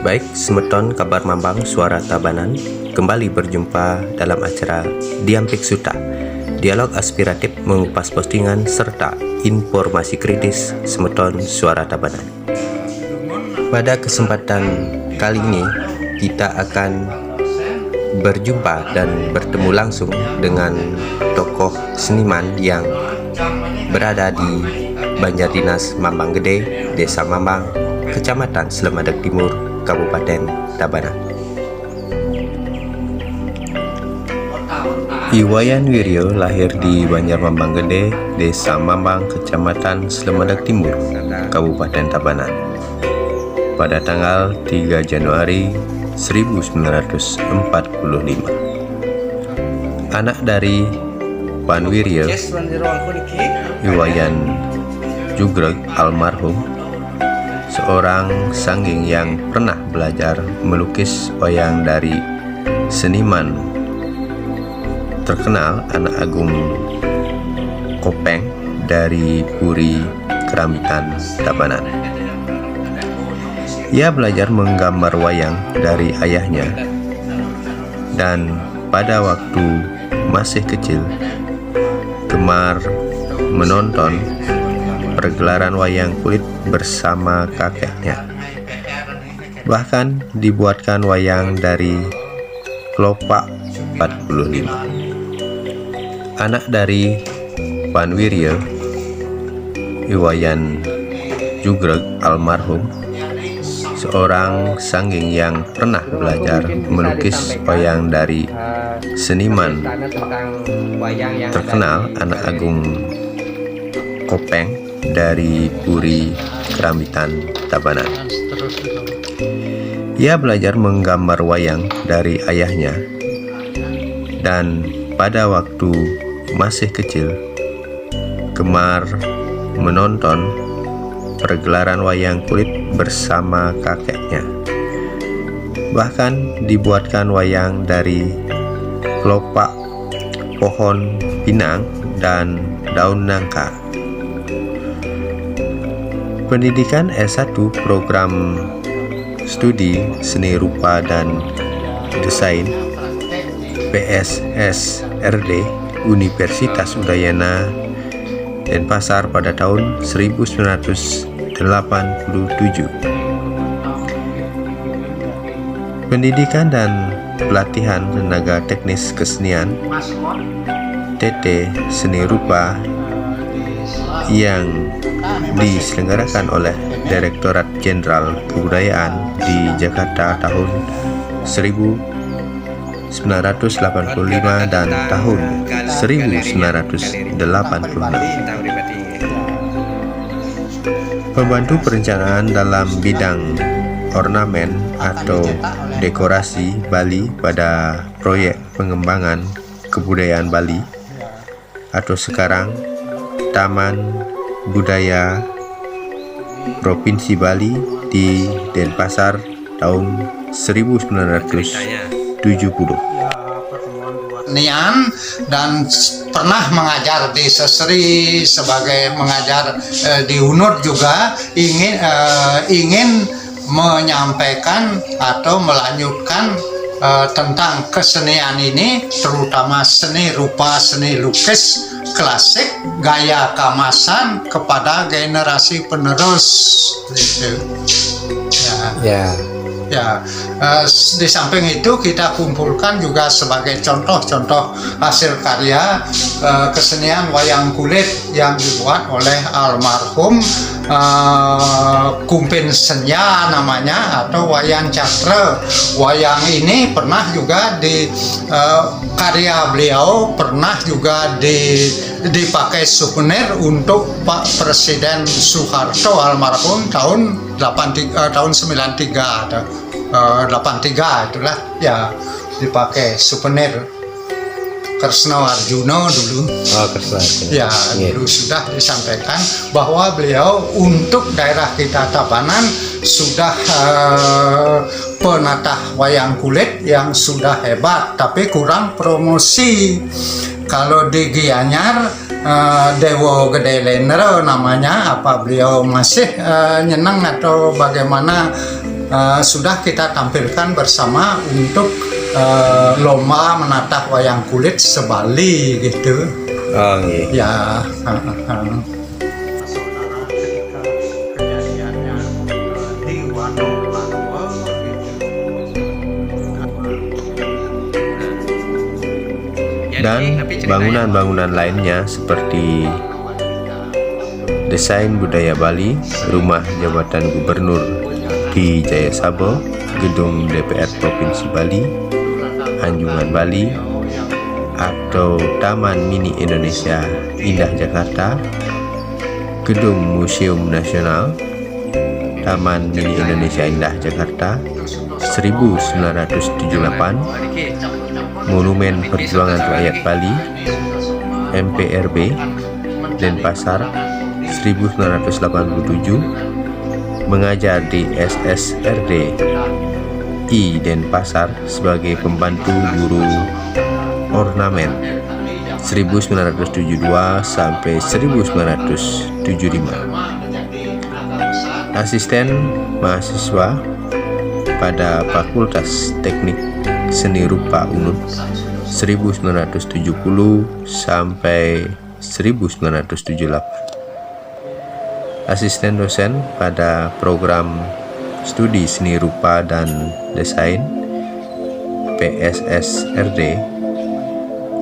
Baik, semeton kabar Mambang Suara Tabanan kembali berjumpa dalam acara Diampik Suta, dialog aspiratif mengupas postingan serta informasi kritis semeton Suara Tabanan. Pada kesempatan kali ini kita akan berjumpa dan bertemu langsung dengan tokoh seniman yang berada di Banjardinas Mambang Gede, Desa Mambang, Kecamatan Slemadeg Timur, Kabupaten Tabanan. Iwayan Wiryo lahir di Banjar Mambang Gede, Desa Mambang, Kecamatan Slemadeg Timur, Kabupaten Tabanan, pada tanggal 3 Januari 1945. Anak dari Pan Wiryo, Iwayan Jugreg almarhum, seorang sangging yang pernah belajar melukis wayang dari seniman terkenal Anak Agung Kopeng dari Puri Keramitan Tabanan. Ia belajar menggambar wayang dari ayahnya, dan pada waktu masih kecil gemar menonton pergelaran wayang kulit bersama kakeknya. Bahkan dibuatkan wayang dari kelopak 45. Anak dari Pan Wiryo, Iwayan Jugreg almarhum, seorang sangging yang pernah belajar melukis wayang dari seniman terkenal Anak Agung Kopeng dari Puri Keramitan Tabanan. Ia belajar menggambar wayang dari ayahnya, dan pada waktu masih kecil gemar menonton pergelaran wayang kulit bersama kakeknya. Bahkan dibuatkan wayang dari kelopak pohon pinang dan daun nangka. Pendidikan S1 program studi seni rupa dan desain PSSRD Universitas Udayana Denpasar pada tahun 1987. Pendidikan dan pelatihan tenaga teknis kesenian TT Seni Rupa yang diselenggarakan oleh Direktorat Jenderal Kebudayaan di Jakarta tahun 1985 dan tahun 1986. Membantu perencanaan dalam bidang ornamen atau dekorasi Bali pada proyek pengembangan kebudayaan Bali atau sekarang Taman Budaya Provinsi Bali di Denpasar tahun 1970. Nian dan pernah mengajar di Sesri, sebagai mengajar di UNUD juga ingin menyampaikan atau melanjutkan tentang kesenian ini, terutama seni rupa, seni lukis klasik, gaya kamasan kepada generasi penerus gitu. Di samping itu kita kumpulkan juga sebagai contoh-contoh hasil karya kesenian wayang kulit yang dibuat oleh almarhum Kumpin Senya namanya, atau wayang cakra. Wayang ini pernah juga di karya beliau pernah juga dipakai souvenir untuk Pak Presiden Soeharto almarhum tahun 93 itulah ya, dipakai souvenir. Kresna Arjuna dulu. Ya, dulu sudah disampaikan bahwa beliau untuk daerah kita Tabanan sudah penata wayang kulit yang sudah hebat, tapi kurang promosi. Kalau di Gianyar Dewo Gede Lendro namanya, apa beliau masih nyenang atau bagaimana sudah kita tampilkan bersama untuk lomba menatah wayang kulit sebali gitu. Oh nggih. Ya. Dan bangunan-bangunan lainnya seperti Desain Budaya Bali, Rumah Jabatan Gubernur di Jaya Sabo, Gedung DPR Provinsi Bali, Anjungan Bali, atau Taman Mini Indonesia Indah Jakarta, Gedung Museum Nasional, Taman Mini Indonesia Indah Jakarta 1978, Monumen Perjuangan Rakyat Bali, MPRB, Denpasar 1987, mengajar di SSRD I Denpasar sebagai pembantu guru ornamen 1972 sampai 1975. Asisten mahasiswa pada Fakultas Teknik Seni Rupa UNUD 1970 sampai 1978. Asisten dosen pada program Studi Seni Rupa dan Desain PSSRD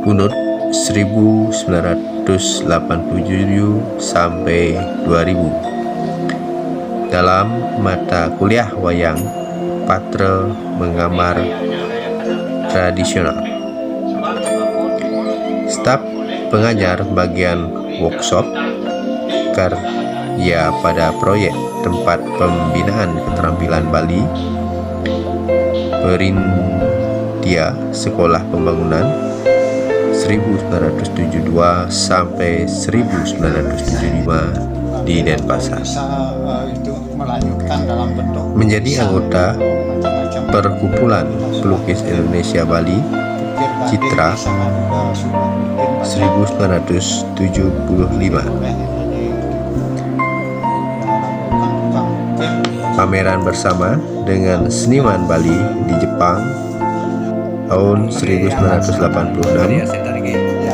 UNUD 1987 sampai 2000 dalam mata kuliah wayang Patra Menggambar Tradisional. Staf pengajar bagian workshop karya pada proyek tempat pembinaan keterampilan Bali, Perindia Sekolah Pembangunan 1972 sampai 1975 di Denpasar. Menjadi anggota Perkumpulan Pelukis Indonesia Bali Citra 1975. Pameran bersama dengan seniman Bali di Jepang tahun 1986,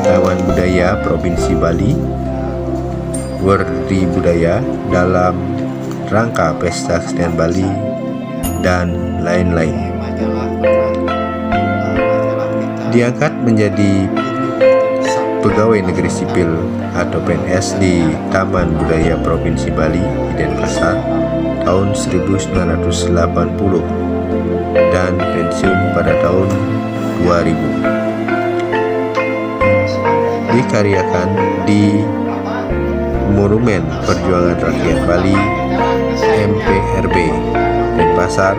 Taman Budaya Provinsi Bali, Werdi Budaya dalam rangka Pesta Kesenian Bali, dan lain-lain. Diangkat menjadi pegawai negeri sipil atau PNS di Taman Budaya Provinsi Bali di Denpasar tahun 1980 dan pensiun pada tahun 2000. Dikaryakan di Monumen Perjuangan Rakyat Bali MPRB Denpasar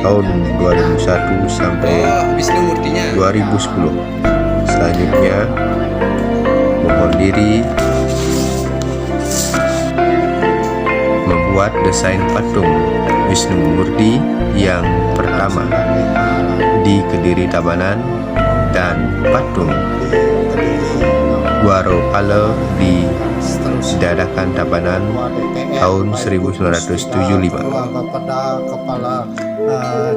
tahun 2001 sampai 2010. Selanjutnya mohon diri membuat desain patung Wisnu Murti yang pertama di Kediri Tabanan dan patung Waro Pala di Dadakan Tabanan tahun 1975.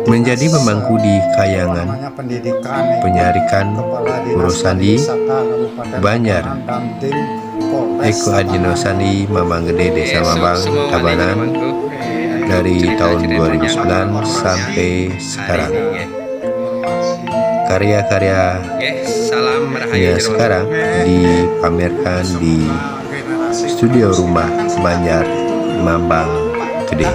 Menjadi pemangku di Kayangan, Penyarikan, Puro Sandi, Banjar, Eko Adino Sandi, Mamang Gede, Desa Mambang, Tabanan dari tahun 2009 sampai sekarang. Karya-karyanya sekarang dipamerkan di studio rumah Banjar Mambang Gede.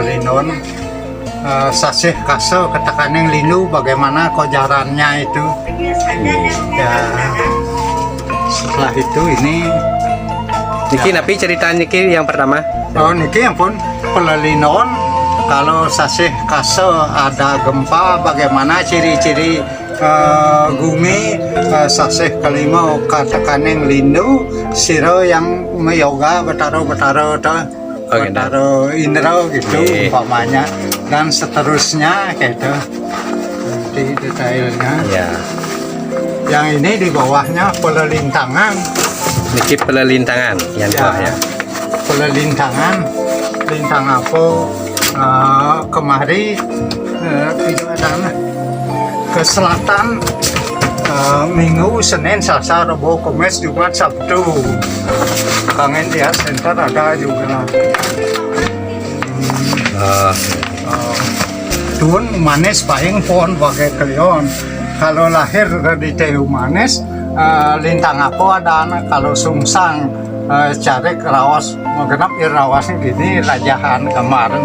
Linon sasih kaso katakan yang lindu bagaimana kojarannya itu. Ya, setelah itu ini Niki napi cerita Niki yang pertama. oh niki ampun pelalinon kalau sasih kaso ada gempa bagaimana ciri-ciri gumi sasih kelima katakan yang lindu siro yang meyoga betaro betaro indra gitu umpamanya dan seterusnya gitu di detailnya Ya. yang ini di bawahnya pelelintangan Niki pelelintangan yang bawah ya. pelelintangan lintang apa kemari itu adalah ke selatan Minggu, Senin, Selasa, Rabu, Kamis, Jumat, Sabtu. Kang India Center ada juga. Tuan manis paling pon pakai kelion. Kalau lahir di Tehu Manis, lintang apa ada anak. Kalau sungsang cari rawas mengenap rawasnya gini lajahan kemarin.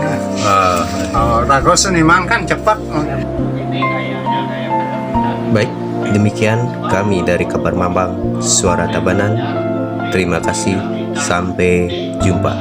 Rago seniman kan cepat. Baik, demikian kami dari Kabar Mambang Suara Tabanan. Terima kasih, sampai jumpa.